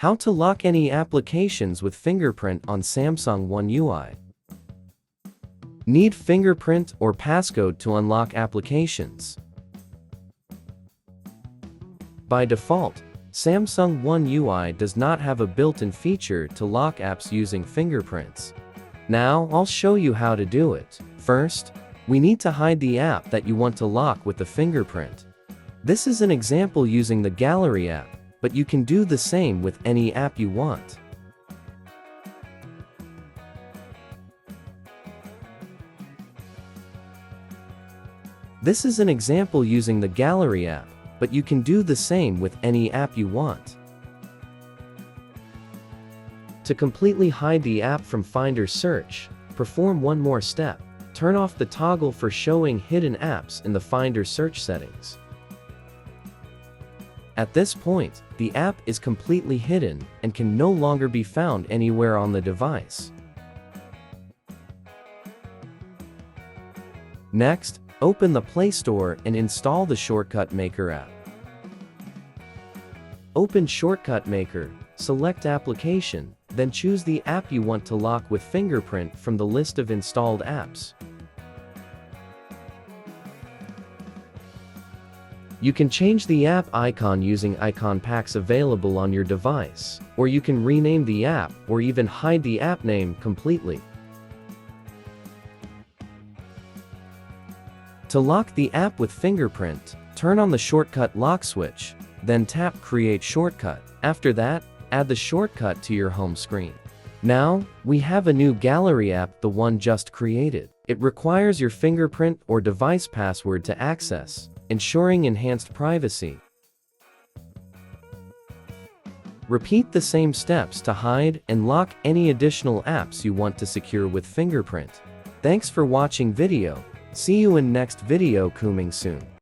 How to lock any applications with Fingerprint on Samsung OneUI. Need fingerprint or passcode to unlock applications. By default, Samsung OneUI does not have a built-in feature to lock apps using fingerprints. Now, I'll show you how to do it. First, we need to hide the app that you want to lock with the fingerprint. This is an example using the Gallery app, but you can do the same with any app you want. This is an example using the Gallery app, but you can do the same with any app you want. To completely hide the app from Finder search, perform one more step. Turn off the toggle for showing hidden apps in the Finder search settings. At this point, the app is completely hidden and can no longer be found anywhere on the device. Next, open the Play Store and install the Shortcut Maker app. Open Shortcut Maker, select Application, then choose the app you want to lock with Fingerprint from the list of installed apps. You can change the app icon using icon packs available on your device, or you can rename the app or even hide the app name completely. To lock the app with Fingerprint, turn on the shortcut lock switch, then tap Create Shortcut. After that, add the shortcut to your home screen. Now, we have a new Gallery app, the one just created. It requires your fingerprint or device password to access, ensuring enhanced privacy. Repeat the same steps to hide and lock any additional apps you want to secure with Fingerprint. Thanks for watching video. See you in next video coming soon.